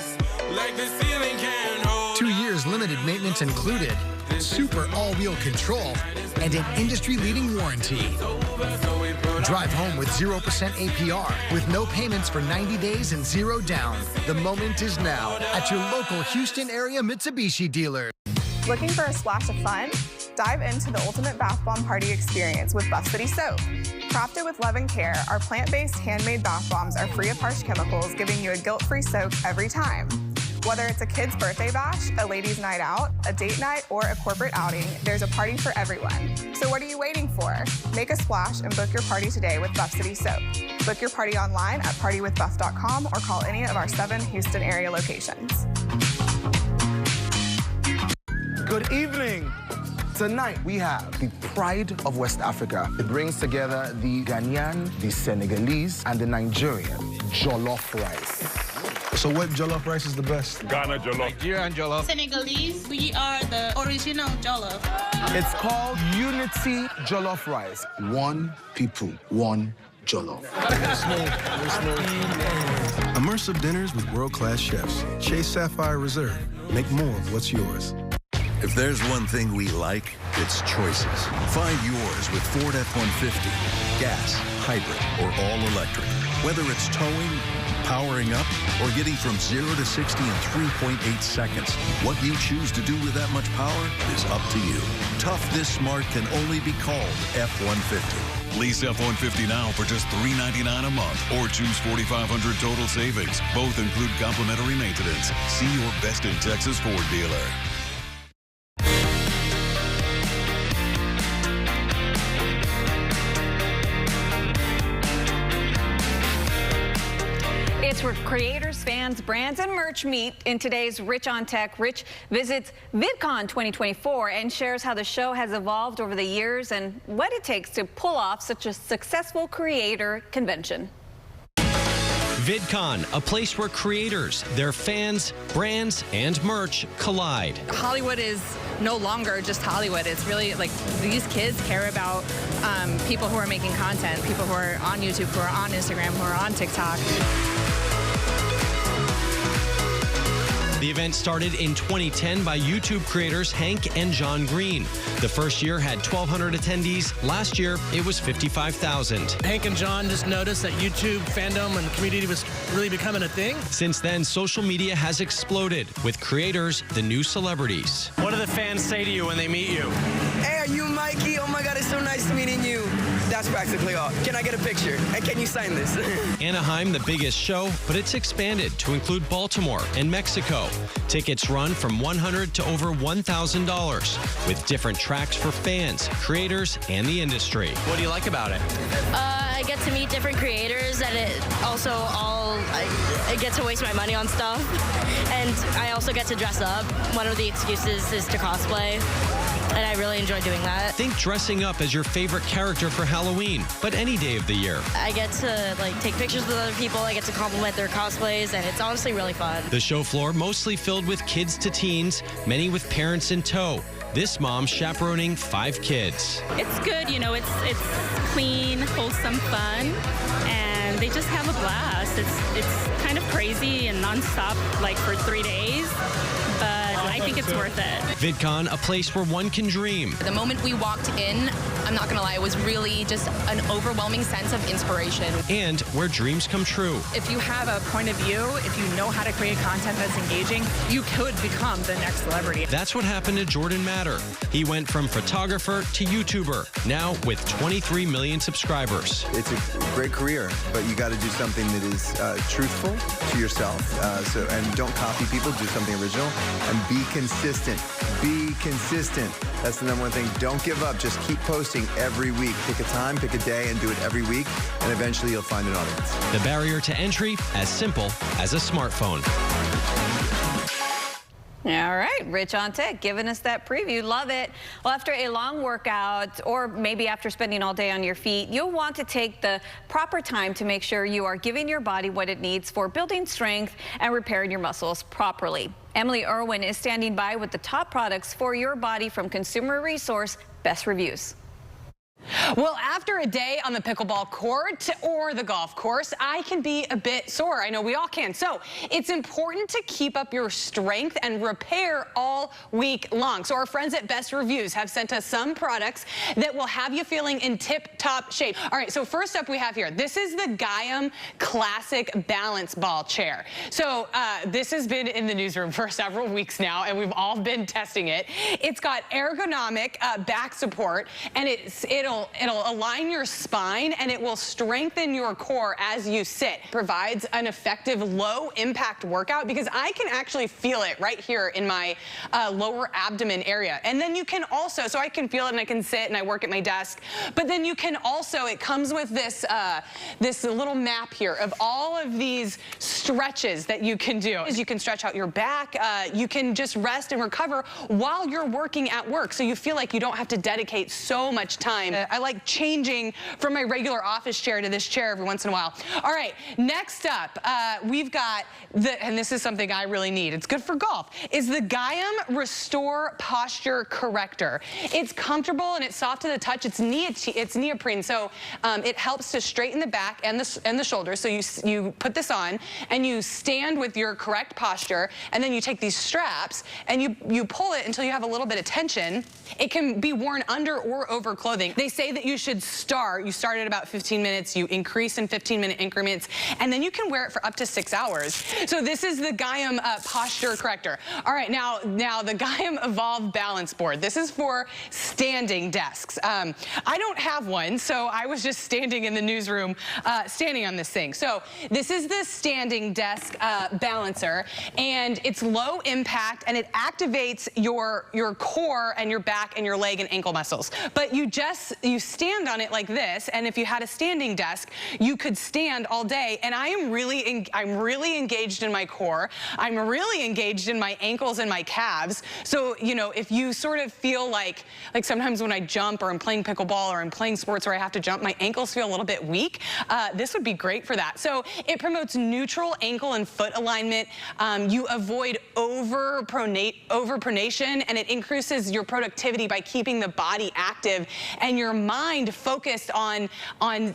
2 years limited maintenance included, super all-wheel control, and an industry-leading warranty. Drive home with 0% APR with no payments for 90 days and 0 down. The moment is now at your local Houston area Mitsubishi dealer. Looking for a splash of fun? Dive into the ultimate bath bomb party experience with Buff City Soap. Crafted with love and care, our plant-based handmade bath bombs are free of harsh chemicals, giving you a guilt-free soak every time. Whether it's a kid's birthday bash, a ladies' night out, a date night, or a corporate outing, there's a party for everyone. So what are you waiting for? Make a splash and book your party today with Buff City Soap. Book your party online at partywithbuff.com or call any of our 7 Houston area locations. Good evening. Tonight we have the pride of West Africa. It brings together the Ghanaian, the Senegalese, and the Nigerian jollof rice. So what jollof rice is the best? Ghana jollof. Nigerian jollof. Senegalese, we are the original jollof. It's called Unity Jollof Rice. One people, one jollof. Immersive dinners with world-class chefs. Chase Sapphire Reserve. Make more of what's yours. If there's one thing we like, it's choices. Find yours with Ford F-150. Gas, hybrid, or all-electric. Whether it's towing, powering up, or getting from 0 to 60 in 3.8 seconds, what you choose to do with that much power is up to you. Tough this smart can only be called F-150. Lease F-150 now for just $399 a month or choose $4,500 total savings. Both include complimentary maintenance. See your best in Texas Ford dealer. It's where creators, fans, brands, and merch meet in today's Rich on Tech. Rich visits VidCon 2024 and shares how the show has evolved over the years and what it takes to pull off such a successful creator convention. VidCon, a place where creators, their fans, brands, and merch collide. Hollywood is no longer just Hollywood. It's really like these kids care about people who are making content, people who are on YouTube, who are on Instagram, who are on TikTok. The event started in 2010 by YouTube creators Hank and John Green. The first year had 1,200 attendees. Last year, it was 55,000. Hank and John just noticed that YouTube fandom and community was really becoming a thing. Since then, social media has exploded, with creators the new celebrities. What do the fans say to you when they meet you? Hey, are you Mikey? Oh my God, it's so nice meeting you. That's practically all. Can I get a picture? And can you sign this? Anaheim, the biggest show, but it's expanded to include Baltimore and Mexico. Tickets run from $100 to over $1,000, with different tracks for fans, creators, and the industry. What do you like about it? I get to meet different creators, and it also I get to waste my money on stuff, and I also get to dress up. One of the excuses is to cosplay, and I really enjoy doing that. Think dressing up as your favorite character for Halloween, but any day of the year. I get to take pictures with other people. I get to compliment their cosplays, and it's honestly really fun. The show floor mostly filled with kids to teens, many with parents in tow. This mom chaperoning 5 kids. It's good, you know, it's clean, wholesome fun, and they just have a blast. It's kind of crazy and nonstop, for 3 days, but I think it's worth it. VidCon, a place where one can dream. The moment we walked in, I'm not gonna lie, it was really just an overwhelming sense of inspiration. And where dreams come true. If you have a point of view, if you know how to create content that's engaging, you could become the next celebrity. That's what happened to Jordan Matter. He went from photographer to YouTuber, now with 23 million subscribers. It's a great career, but you got to do something that is truthful to yourself. And don't copy people, do something original, and be consistent. Be consistent. That's the #1 thing. Don't give up. Just keep posting every week. Pick a time, pick a day, and do it every week, and eventually you'll find an audience. The barrier to entry, as simple as a smartphone. All right, Rich on Tech giving us that preview. Love it. Well, after a long workout or maybe after spending all day on your feet, you'll want to take the proper time to make sure you are giving your body what it needs for building strength and repairing your muscles properly. Emily Irwin is standing by with the top products for your body from Consumer Resource Best Reviews. Well, after a day on the pickleball court or the golf course, I can be a bit sore. I know we all can. So it's important to keep up your strength and repair all week long. So our friends at Best Reviews have sent us some products that will have you feeling in tip-top shape. All right, so first up we have here, this is the Gaiam Classic Balance Ball Chair. So this has been in the newsroom for several weeks now, and we've all been testing it. It's got ergonomic back support, and it'll align your spine, and it will strengthen your core as you sit. Provides an effective low impact workout because I can actually feel it right here in my lower abdomen area. And then you can also, so I can feel it and I can sit and I work at my desk, but then you can also, it comes with this this little map here of all of these stretches that you can do. You can stretch out your back, you can just rest and recover while you're working at work, so you feel like you don't have to dedicate so much time. I like changing from my regular office chair to this chair every once in a while. All right, next up, we've got and this is something I really need. It's good for golf. Is the Gaiam Restore Posture Corrector. It's comfortable and it's soft to the touch. It's neoprene, so it helps to straighten the back and the shoulders. So you put this on and you stand with your correct posture, and then you take these straps and you pull it until you have a little bit of tension. It can be worn under or over clothing. They say that you should you start at about 15 minutes, you increase in 15-minute increments, and then you can wear it for up to 6 hours. So this is the Gaiam Posture Corrector. All right, now the Gaiam Evolve Balance Board. This is for standing desks. I don't have one, so I was just standing in the newsroom, standing on this thing. So this is the standing desk balancer, and it's low impact, and it activates your core and your back and your leg and ankle muscles. But you stand on it like this, and if you had a standing desk, you could stand all day. And I'm really engaged in my core. I'm really engaged in my ankles and my calves. So, you know, if you sort of feel like sometimes when I jump or I'm playing pickleball or I'm playing sports where I have to jump, my ankles feel a little bit weak, this would be great for that. So it promotes neutral ankle and foot alignment. You avoid overpronation, and it increases your productivity by keeping the body active and your mind focused on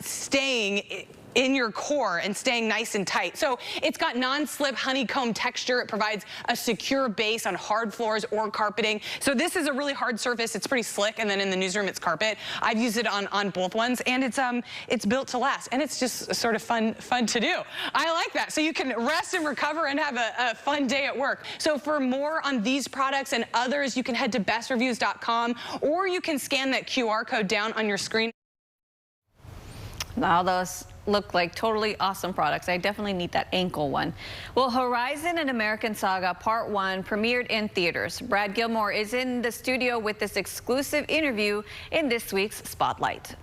staying in your core and staying nice and tight. So it's got non-slip honeycomb texture. It provides a secure base on hard floors or carpeting. So this is a really hard surface. It's pretty slick, and then in the newsroom it's carpet. I've used it on both ones, and it's built to last, and it's just sort of fun to do. I like that. So you can rest and recover and have a fun day at work. So for more on these products and others, you can head to bestreviews.com, or you can scan that QR code down on your screen. All those look like totally awesome products. I definitely need that ankle one. Well, Horizon: An American Saga Part 1 premiered in theaters. Brad Gilmore is in the studio with this exclusive interview in this week's Spotlight.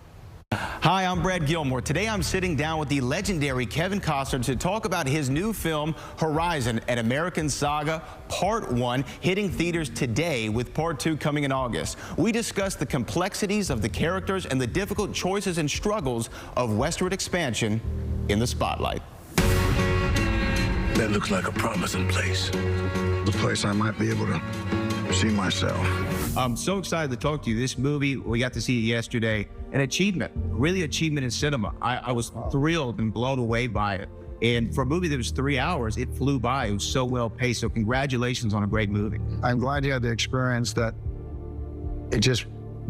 Hi, I'm Brad Gilmore. Today I'm sitting down with the legendary Kevin Costner to talk about his new film, Horizon: An American Saga Part 1, hitting theaters today with Part 2 coming in August. We discuss the complexities of the characters and the difficult choices and struggles of westward expansion in the Spotlight. That looks like a promising place. The place I might be able to see myself. I'm so excited to talk to you. This movie, we got to see it yesterday, an achievement, really achievement in cinema. I was thrilled and blown away by it. And for a movie that was 3 hours, it flew by. It was so well paced. So congratulations on a great movie. I'm glad you had the experience that it just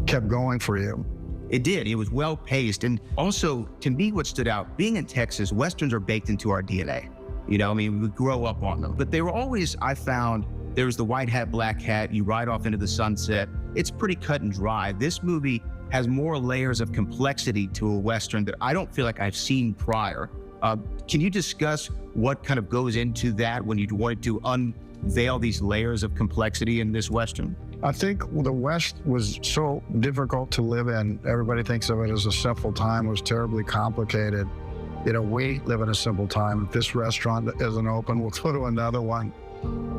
kept going for you. It did. It was well paced. And also, to me, what stood out, being in Texas, Westerns are baked into our DNA. You know, I mean, we grow up on them. But they were always, I found, there's the white hat, black hat, you ride off into the sunset. It's pretty cut and dry. This movie has more layers of complexity to a Western that I don't feel like I've seen prior. Can you discuss what kind of goes into that when you wanted to unveil these layers of complexity in this Western? I think the West was so difficult to live in. Everybody thinks of it as a simple time. It was terribly complicated. You know, we live in a simple time. If this restaurant isn't open, we'll go to another one.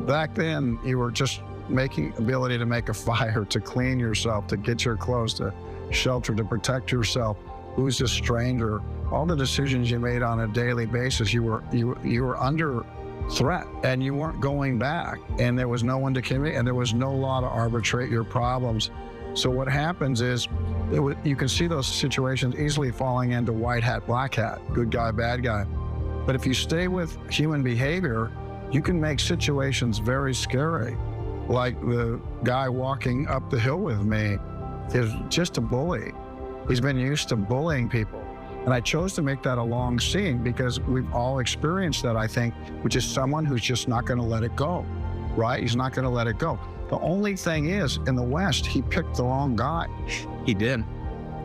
Back then, you were just ability to make a fire, to clean yourself, to get your clothes, to shelter, to protect yourself. Who's a stranger? All the decisions you made on a daily basis, you were under threat, and you weren't going back, and there was no one to commit, and there was no law to arbitrate your problems. So what happens is, you can see those situations easily falling into white hat, black hat, good guy, bad guy. But if you stay with human behavior, you can make situations very scary. Like the guy walking up the hill with me is just a bully. He's been used to bullying people. And I chose to make that a long scene because we've all experienced that, I think, which is someone who's just not gonna let it go, right? He's not gonna let it go. The only thing is, in the West, he picked the wrong guy. He did.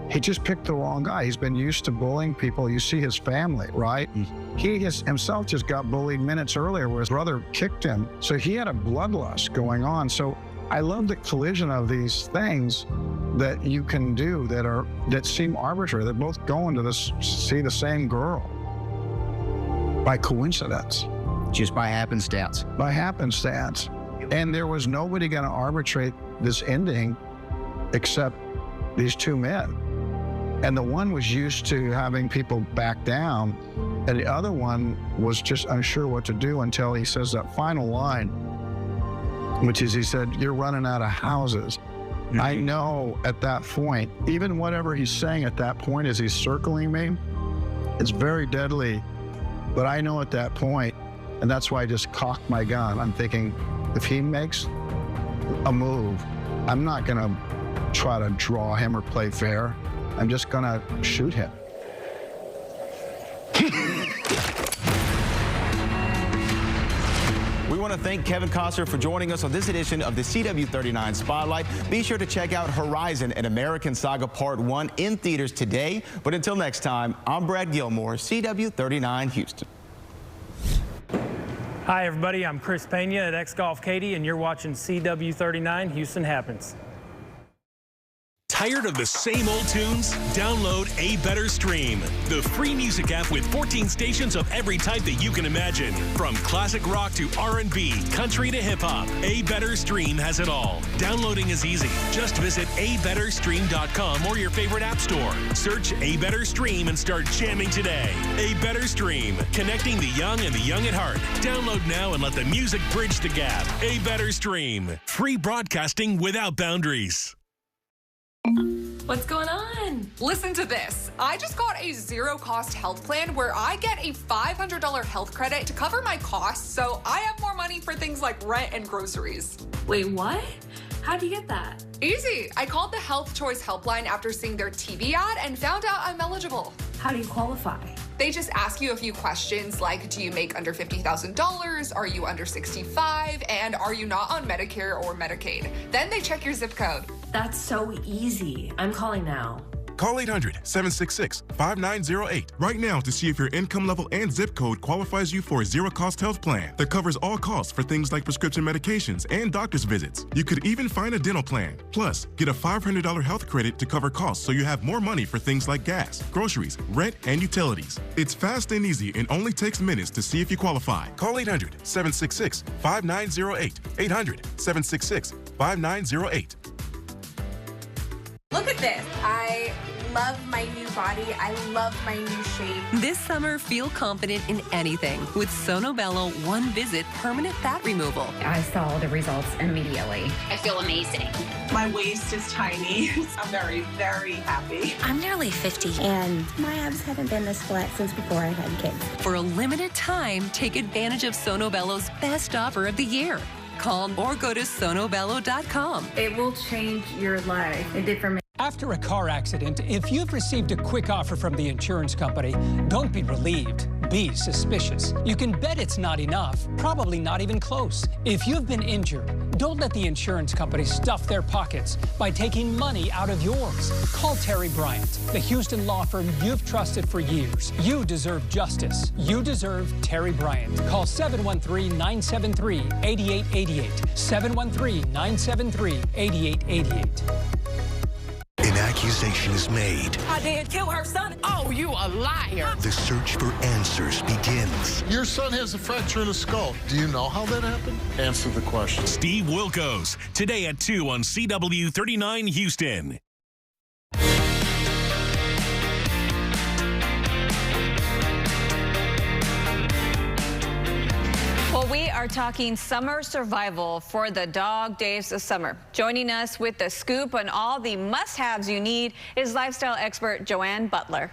He just picked the wrong guy. He's been used to bullying people. You see his family, right? He himself just got bullied minutes earlier where his brother kicked him. So he had a bloodlust going on. So I love the collision of these things that you can do that seem arbitrary. They're both going to see the same girl by coincidence. Just by happenstance. By happenstance. And there was nobody going to arbitrate this ending except these two men. And the one was used to having people back down, and the other one was just unsure what to do until he says that final line, which is, he said, "You're running out of houses." I know at that point, even whatever he's saying at that point as he's circling me, it's very deadly. But I know at that point, and that's why I just cocked my gun. I'm thinking, if he makes a move, I'm not gonna try to draw him or play fair. I'm just gonna shoot him. We want to thank Kevin Costner for joining us on this edition of the CW39 Spotlight. Be sure to check out Horizon and American Saga Part 1 in theaters today. But until next time, I'm Brad Gilmore, CW39 Houston. Hi, everybody. I'm Chris Pena at X Golf Katy, and you're watching CW39 Houston Happens. Tired of the same old tunes? Download A Better Stream, the free music app with 14 stations of every type that you can imagine. From classic rock to R&B, country to hip-hop, A Better Stream has it all. Downloading is easy. Just visit abetterstream.com or your favorite app store. Search A Better Stream and start jamming today. A Better Stream, connecting the young and the young at heart. Download now and let the music bridge the gap. A Better Stream, free broadcasting without boundaries. What's going on? Listen to this. I just got a zero-cost health plan where I get a $500 health credit to cover my costs, so I have more money for things like rent and groceries. Wait, what? How do you get that? Easy. I called the Health Choice Helpline after seeing their TV ad and found out I'm eligible. How do you qualify? They just ask you a few questions like, do you make under $50,000? Are you under 65? And are you not on Medicare or Medicaid? Then they check your zip code. That's so easy. I'm calling now. Call 800-766-5908 right now to see if your income level and zip code qualifies you for a zero-cost health plan that covers all costs for things like prescription medications and doctor's visits. You could even find a dental plan. Plus, get a $500 health credit to cover costs so you have more money for things like gas, groceries, rent, and utilities. It's fast and easy and only takes minutes to see if you qualify. Call 800-766-5908. 800-766-5908. Look at this. I love my new body. I love my new shape. This summer, feel confident in anything with Sonobello One Visit Permanent Fat Removal. I saw the results immediately. I feel amazing. My waist is tiny. I'm very, very happy. I'm nearly 50, and my abs haven't been this flat since before I had kids. For a limited time, take advantage of Sonobello's best offer of the year. Call or go to sonobello.com. It will change your life. It did for me. After a car accident, if you've received a quick offer from the insurance company, don't be relieved. Be suspicious. You can bet it's not enough, probably not even close. If you've been injured, don't let the insurance company stuff their pockets by taking money out of yours. Call Terry Bryant, the Houston law firm you've trusted for years. You deserve justice. You deserve Terry Bryant. Call 713-973-8888. 713-973-8888. An accusation is made. I didn't kill her son. Oh, you a liar. The search for answers begins. Your son has a fracture in the skull. Do you know how that happened? Answer the question. Steve Wilkos, today at 2 on CW39 Houston. Well, we are talking summer survival for the dog days of summer. Joining us with the scoop on all the must-haves you need is lifestyle expert Joanne Butler.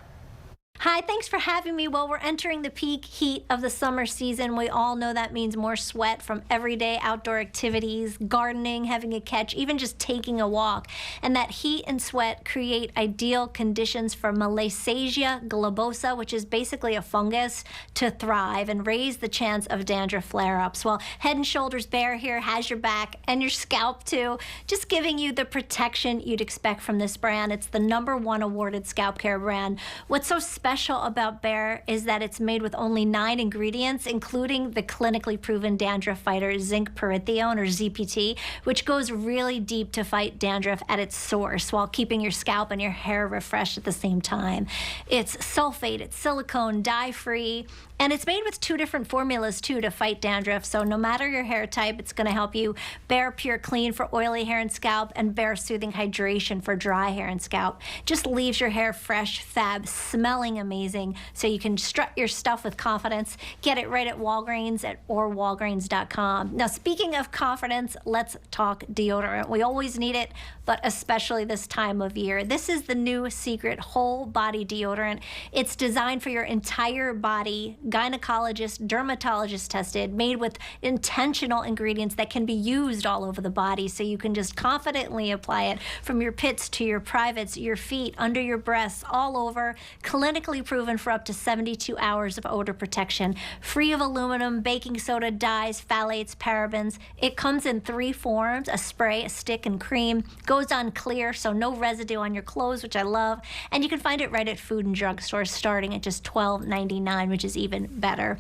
Hi, thanks for having me. Well, we're entering the peak heat of the summer season. We all know that means more sweat from everyday outdoor activities, gardening, having a catch, even just taking a walk. And that heat and sweat create ideal conditions for Malassezia globosa, which is basically a fungus, to thrive and raise the chance of dandruff flare-ups. Well, Head & Shoulders Bare here has your back and your scalp too, just giving you the protection you'd expect from this brand. It's the #1 awarded scalp care brand. What's so special special about Bare is that it's made with only 9 ingredients, including the clinically proven dandruff fighter zinc pyrithione, or ZPT, which goes really deep to fight dandruff at its source while keeping your scalp and your hair refreshed at the same time. It's sulfate, it's silicone, dye-free, and it's made with 2 different formulas, too, to fight dandruff. So no matter your hair type, it's going to help you. Bare Pure Clean for oily hair and scalp, and Bare Soothing Hydration for dry hair and scalp. Just leaves your hair fresh, fab, smelling amazing, so you can strut your stuff with confidence. Get it right at Walgreens or Walgreens.com. Now, speaking of confidence, let's talk deodorant. We always need it, but especially this time of year. This is the new Secret Whole Body Deodorant. It's designed for your entire body, gynecologist, dermatologist tested, made with intentional ingredients that can be used all over the body, so you can just confidently apply it from your pits to your privates, your feet, under your breasts, all over. Clinically proven for up to 72 hours of odor protection. Free of aluminum, baking soda, dyes, phthalates, parabens. It comes in 3 forms: a spray, a stick, and cream. Goes on clear, so no residue on your clothes, which I love. And you can find it right at food and drug stores, starting at just $12.99, which is even better.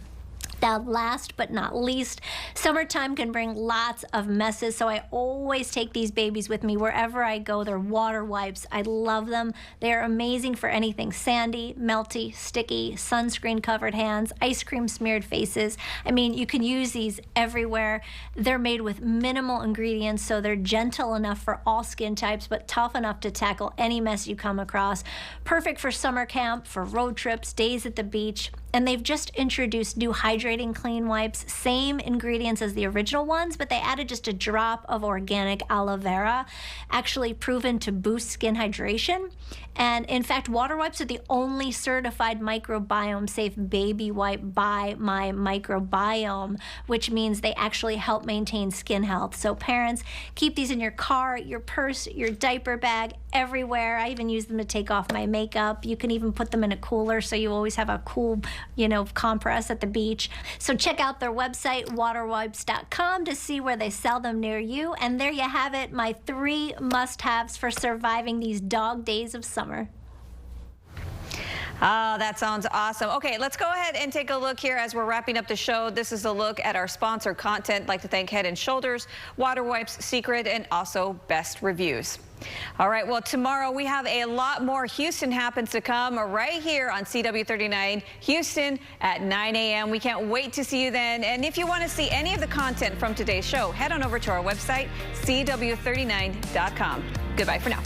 Now, last but not least, summertime can bring lots of messes, so I always take these babies with me wherever I go. They're water wipes. I love them. They're amazing for anything sandy, melty, sticky, sunscreen-covered hands, ice cream-smeared faces. I mean, you can use these everywhere. They're made with minimal ingredients, so they're gentle enough for all skin types, but tough enough to tackle any mess you come across. Perfect for summer camp, for road trips, days at the beach. And they've just introduced new hydrating clean wipes, same ingredients as the original ones, but they added just a drop of organic aloe vera, actually proven to boost skin hydration. And in fact, water wipes are the only certified microbiome-safe baby wipe by My Microbiome, which means they actually help maintain skin health. So parents, keep these in your car, your purse, your diaper bag, everywhere. I even use them to take off my makeup. You can even put them in a cooler, so you always have a cool, compress at the beach. So check out their website, waterwipes.com, to see where they sell them near you. And there you have it, my 3 must-haves for surviving these dog days of summer. Oh, that sounds awesome. Okay, let's go ahead and take a look here as we're wrapping up the show. This is a look at our sponsored content. I'd like to thank Head & Shoulders, Water Wipes, Secret, and also Best Reviews. All right, well, tomorrow we have a lot more Houston Happens to come right here on CW39 Houston at 9 a.m. We can't wait to see you then. And if you want to see any of the content from today's show, head on over to our website, CW39.com. Goodbye for now.